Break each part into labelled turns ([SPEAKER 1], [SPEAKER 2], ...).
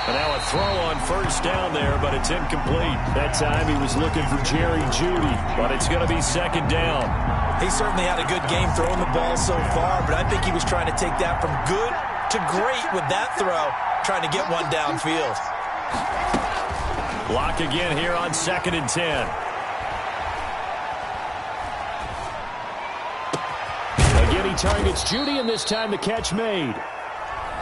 [SPEAKER 1] And now a throw on first down there, but it's incomplete. That time he was looking for Jerry Jeudy, but it's going to be second down.
[SPEAKER 2] He certainly had a good game throwing the ball so far, but I think he was trying to take that from good to great with that throw, trying to get one downfield.
[SPEAKER 1] Block again here on 2nd and 10. Again, he targets Jeudy, and this time the catch made.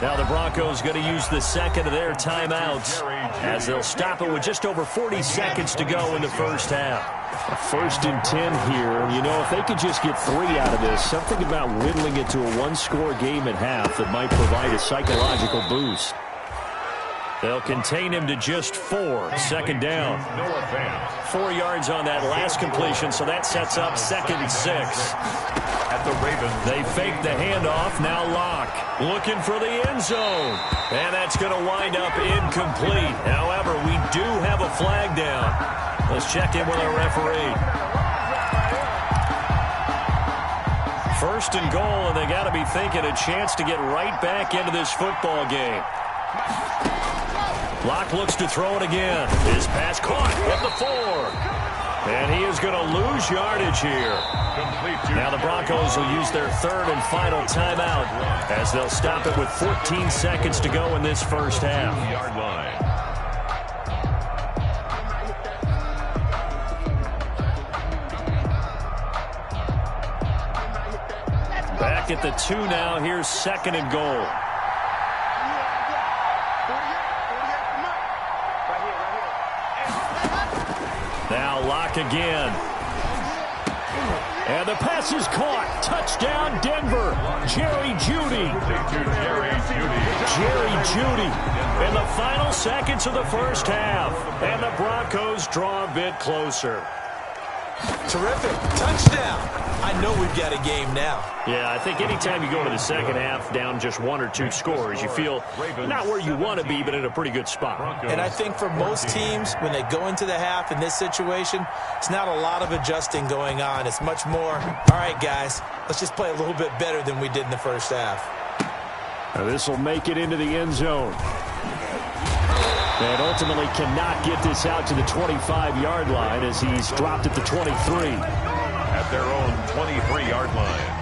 [SPEAKER 1] Now the Broncos going to use the second of their timeouts as they'll stop it with just over 40 seconds to go in the first half. 1st and 10 here. You know, if they could just get 3 out of this, something about whittling it to a one-score game at half that might provide a psychological boost. They'll contain him to just 4. 2nd down. 4 yards on that last completion, so that sets up 2nd and 6.
[SPEAKER 3] At the Ravens.
[SPEAKER 1] They fake the handoff. Now Locke looking for the end zone. And that's going to wind up incomplete. However, we do have a flag down. Let's check in with our referee. 1st and goal, and they got to be thinking a chance to get right back into this football game. Locke looks to throw it again. His pass caught at the 4. And he is going to lose yardage here. Now the Broncos will use their 3rd and final timeout as they'll stop it with 14 seconds to go in this first half.
[SPEAKER 3] Yard line.
[SPEAKER 1] Back at the 2 now. Here's 2nd and goal. Now Locke again. And the pass is caught. Touchdown, Denver. Jerry Jeudy. Jerry Jeudy in the final seconds of the first half. And the Broncos draw a bit closer.
[SPEAKER 2] Terrific. Touchdown. I know we've got a game now.
[SPEAKER 1] Yeah, I think anytime you go to the second half down just 1 or 2 scores, you feel not where you want to be, but in a pretty good spot.
[SPEAKER 2] And I think for most teams, when they go into the half in this situation, it's not a lot of adjusting going on. It's much more, all right, guys, let's just play a little bit better than we did in the first half.
[SPEAKER 1] Now this will make it into the end zone. And ultimately cannot get this out to the 25-yard line as he's dropped at the 23.
[SPEAKER 3] At their own 23-yard line.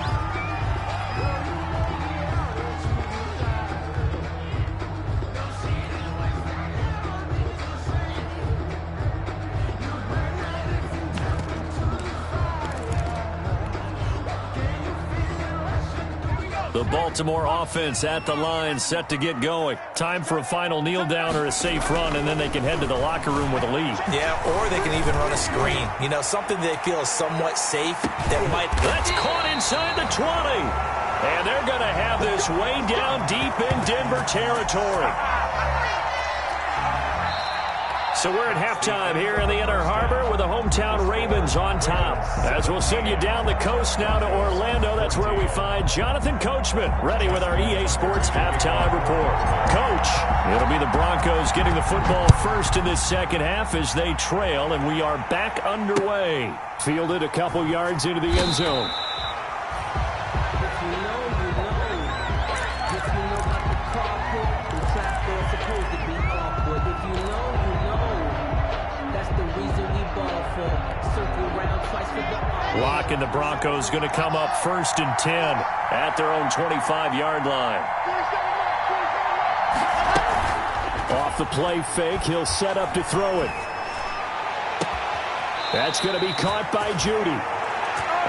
[SPEAKER 1] The Baltimore offense at the line, set to get going. Time for a final kneel down or a safe run, and then they can head to the locker room with a lead.
[SPEAKER 2] Yeah, or they can even run a screen. You know, something they feel is somewhat safe that might...
[SPEAKER 1] That's caught inside the 20. And they're going to have this way down deep in Denver territory. So we're at halftime here in the Inner Harbor with the hometown Ravens on top. As we'll send you down the coast now to Orlando, that's where we find Jonathan Coachman ready with our EA Sports halftime report. Coach, it'll be the Broncos getting the football first in this second half as they trail, and we are back underway. Fielded a couple yards into the end zone. Locke and the Broncos going to come up 1st and 10 at their own 25-yard line. Off the play fake, he'll set up to throw it. That's going to be caught by Jeudy.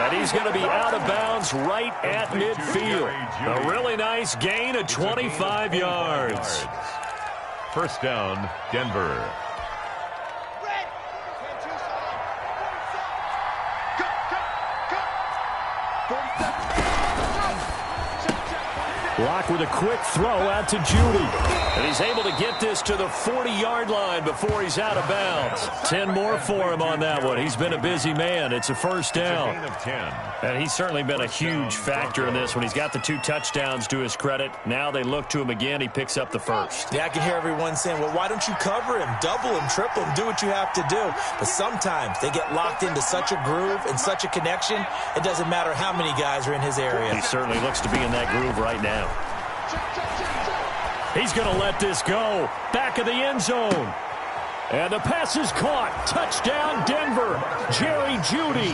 [SPEAKER 1] And he's going to be out of bounds right at midfield. A really nice gain of 25 yards.
[SPEAKER 3] First down, Denver.
[SPEAKER 1] Locke with a quick throw out to Jeudy. And he's able to get this to the 40-yard line before he's out of bounds. 10 more for him on that one. He's been a busy man. It's a first down. And he's certainly been a huge factor in this when he's got the 2 touchdowns to his credit. Now they look to him again. He picks up the first.
[SPEAKER 2] Yeah, I can hear everyone saying, well, why don't you cover him, double him, triple him, do what you have to do. But sometimes they get locked into such a groove and such a connection, it doesn't matter how many guys are in his area.
[SPEAKER 1] He certainly looks to be in that groove right now. He's going to let this go. Back of the end zone. And the pass is caught. Touchdown, Denver. Jerry Jeudy.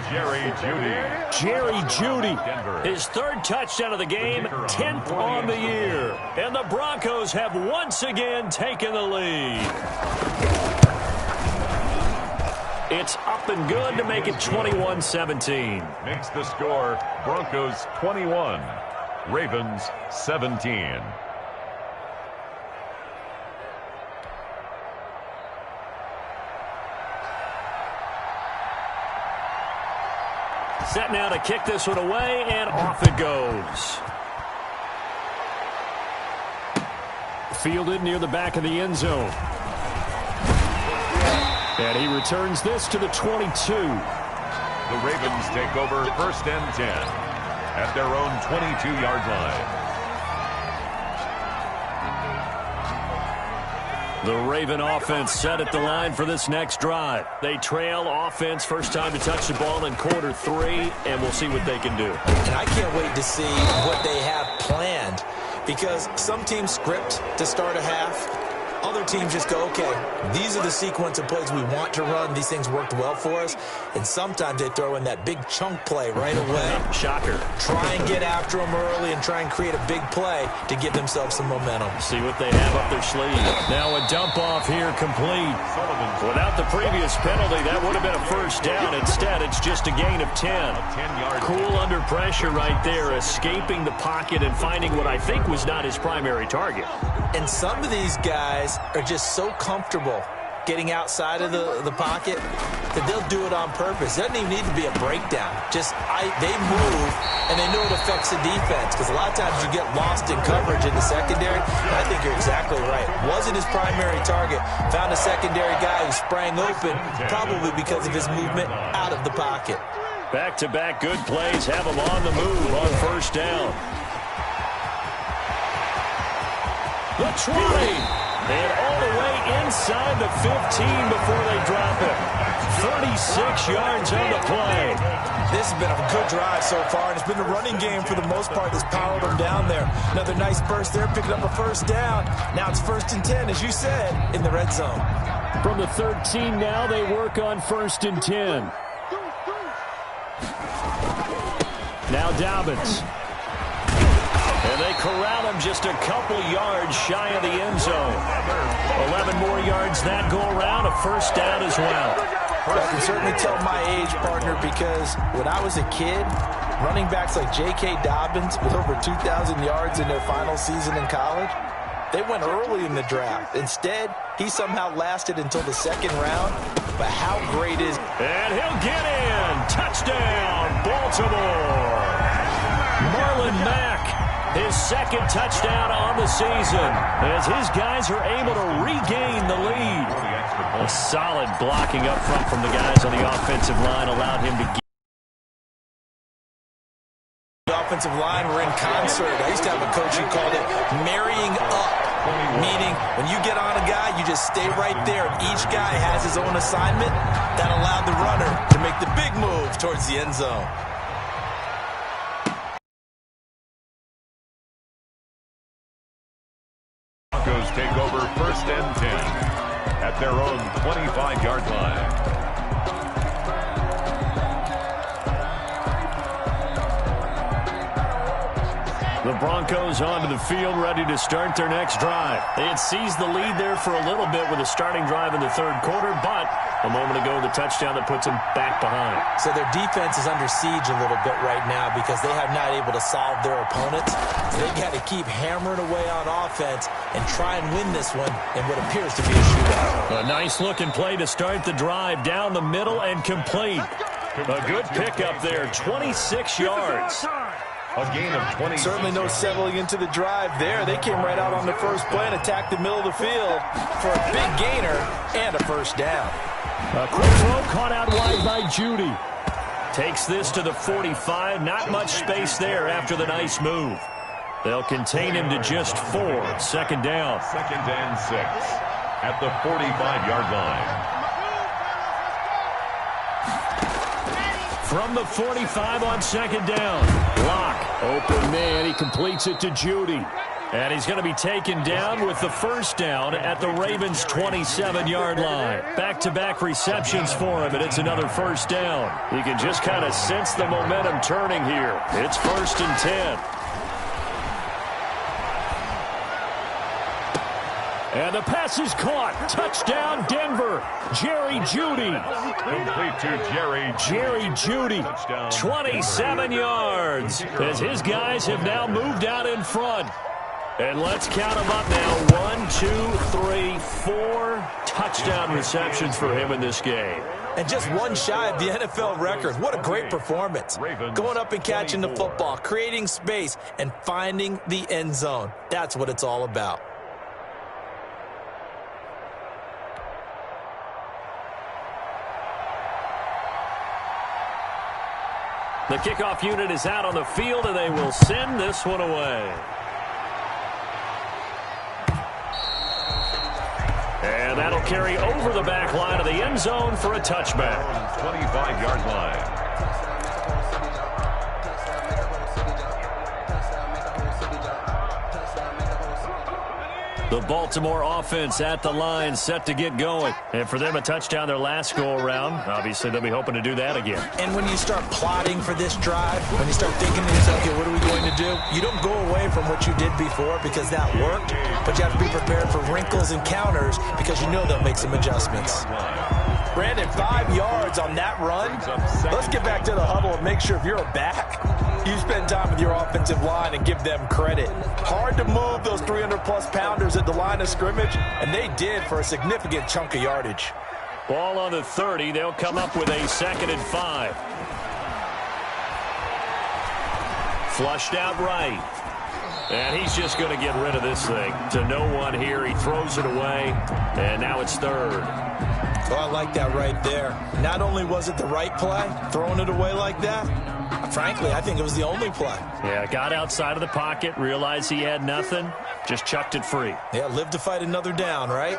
[SPEAKER 1] Jerry Jeudy. His third touchdown of the game, 10th on the year. And the Broncos have once again taken the lead. It's up and good to make it 21-17.
[SPEAKER 3] Makes the score Broncos 21, Ravens 17.
[SPEAKER 1] Set now to kick this one away, and off it goes. Fielded near the back of the end zone. And he returns this to the 22.
[SPEAKER 3] The Ravens take over 1st and 10 at their own 22-yard line.
[SPEAKER 1] The Raven offense set at the line for this next drive. They trail offense, first time to touch the ball in quarter 3, and we'll see what they can do.
[SPEAKER 2] And I can't wait to see what they have planned, because some teams script to start a half. Other teams just go, okay, these are the sequence of plays we want to run. These things worked well for us. And sometimes they throw in that big chunk play right away.
[SPEAKER 1] Shocker.
[SPEAKER 2] Try and get after them early and try and create a big play to give themselves some momentum.
[SPEAKER 1] See what they have up their sleeve. Now a dump off here complete. Without the previous penalty, that would have been a first down. Instead, it's just a gain of 10. Cool under pressure right there, escaping the pocket and finding what I think was not his primary target.
[SPEAKER 2] And some of these guys are just so comfortable getting outside of the pocket that they'll do it on purpose. It doesn't even need to be a breakdown. Just they move, and they know it affects the defense, because a lot of times you get lost in coverage in the secondary. And I think you're exactly right. Wasn't his primary target. Found a secondary guy who sprang open, probably because of his movement out of the pocket.
[SPEAKER 1] Back-to-back good plays have him on the move on first down. The 20, and all the way inside the 15 before they drop it. 36 yards on the play.
[SPEAKER 2] This has been a good drive so far, and it's been the running game for the most part that's powered them down there. Another nice burst there, picking up a first down. Now it's 1st and 10, as you said, in the red zone.
[SPEAKER 1] From the 13 now, they work on 1st and 10. Now Dobbins. And they corral him just a couple yards shy of the end zone. 11 more yards that go around, a first down as well.
[SPEAKER 2] I can certainly tell my age, partner, because when I was a kid, running backs like J.K. Dobbins with over 2,000 yards in their final season in college, they went early in the draft. Instead, he somehow lasted until the 2nd round. But how great is...
[SPEAKER 1] And he'll get in. Touchdown, Baltimore. Marlon Mack, his 2nd touchdown on the season, as his guys are able to regain the lead. A solid blocking up front from the guys on the offensive line allowed him to get.
[SPEAKER 2] The offensive line were in concert. I used to have a coach who called it marrying up, meaning when you get on a guy, you just stay right there. Each guy has his own assignment. That allowed the runner to make the big move towards the end zone.
[SPEAKER 3] Broncos take over 1st and 10 at their own 25-yard line.
[SPEAKER 1] The Broncos onto the field, ready to start their next drive. They had seized the lead there for a little bit with a starting drive in the 3rd quarter, but a moment ago, the touchdown that puts them back behind.
[SPEAKER 2] So their defense is under siege a little bit right now because they have not able to solve their opponents. So they got to keep hammering away on offense and try and win this one in what appears to be a shootout.
[SPEAKER 1] A nice-looking play to start the drive down the middle and complete. A good pickup there, 26 yards.
[SPEAKER 3] A gain of 20.
[SPEAKER 2] Certainly no settling into the drive there. They came right out on the first play and attacked the middle of the field for a big gainer and a first down.
[SPEAKER 1] A quick throw caught out wide by Jeudy. Takes this to the 45. Not much space there after the nice move. They'll contain him to just 4. 2nd down.
[SPEAKER 3] 2nd and 6 at the 45-yard line.
[SPEAKER 1] From the 45 on 2nd down. Block. Open man. He completes it to Jeudy. And he's going to be taken down with the first down at the Ravens' 27-yard line. Back-to-back receptions for him, and it's another first down. You can just kind of sense the momentum turning here. It's 1st and 10. And the pass is caught. Touchdown, Denver. Jerry Jeudy.
[SPEAKER 3] Complete to
[SPEAKER 1] Jerry Jeudy. 27 yards as his guys have now moved out in front. And let's count them up now. 1, 2, 3, 4 touchdown receptions for him in this game.
[SPEAKER 2] And just one shy of the NFL record. What a great performance. Going up and catching the football, creating space, and finding the end zone. That's what it's all about.
[SPEAKER 1] The kickoff unit is out on the field, and they will send this one away. And that'll carry over the back line of the end zone for a touchback.
[SPEAKER 3] 25-yard line.
[SPEAKER 1] The Baltimore offense at the line, set to get going. And for them, a touchdown their last go-around. Obviously, they'll be hoping to do that again.
[SPEAKER 2] And when you start plotting for this drive, when you start thinking to yourself, okay, what are we going to do? You don't go away from what you did before because that worked, but you have to be prepared for wrinkles and counters because you know they'll make some adjustments. Brandon, 5 yards on that run. Let's get back to the huddle and make sure if you're a back, you spend time with your offensive line and give them credit. Hard to move those 300-plus pounders at the line of scrimmage, and they did for a significant chunk of yardage.
[SPEAKER 1] Ball on the 30. They'll come up with a 2nd and 5. Flushed out right. And he's just going to get rid of this thing. To no one here. He throws it away, and now it's 3rd.
[SPEAKER 2] Oh, I like that right there. Not only was it the right play, throwing it away like that, frankly, I think it was the only play.
[SPEAKER 1] Yeah, got outside of the pocket, realized he had nothing, just chucked it free.
[SPEAKER 2] Yeah, live to fight another down, right?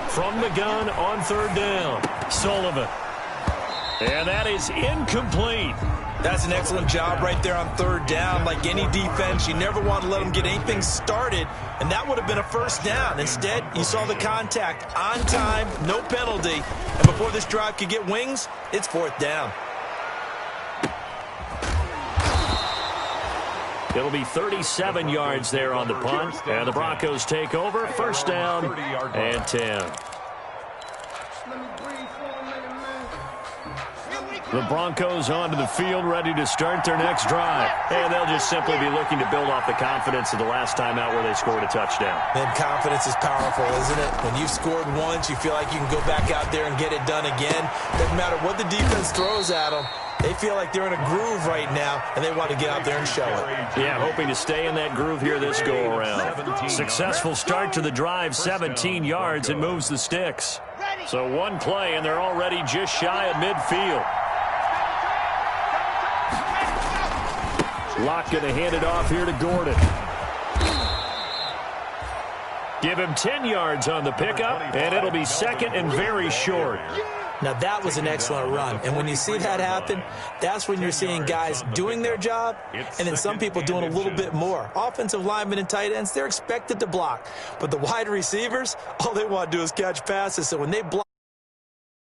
[SPEAKER 1] From the gun on 3rd down, Sullivan. And that is incomplete.
[SPEAKER 2] That's an excellent job right there on 3rd down. Like any defense, you never want to let them get anything started, and that would have been a first down. Instead, you saw the contact on time, no penalty, and before this drive could get wings, it's 4th down.
[SPEAKER 1] It'll be 37 yards there on the punt, and the Broncos take over. 1st down and 10. The Broncos onto the field, ready to start their next drive. And they'll just simply be looking to build off the confidence of the last time out where they scored a touchdown.
[SPEAKER 2] And confidence is powerful, isn't it? When you've scored once, you feel like you can go back out there and get it done again. Doesn't matter what the defense throws at them. They feel like they're in a groove right now, and they want to get out there and show it.
[SPEAKER 1] Yeah, hoping to stay in that groove here this go-around. Successful start to the drive, 17 yards, and moves the sticks. So one play, and they're already just shy of midfield. Locke going to hand it off here to Gordon. Give him 10 yards on the pickup, and it'll be 2nd and very short.
[SPEAKER 2] Now, that was an excellent run. And when you see that happen, that's when you're seeing guys doing their job and then some people doing a little bit more. Offensive linemen and tight ends, they're expected to block. But the wide receivers, all they want to do is catch passes. So when they block,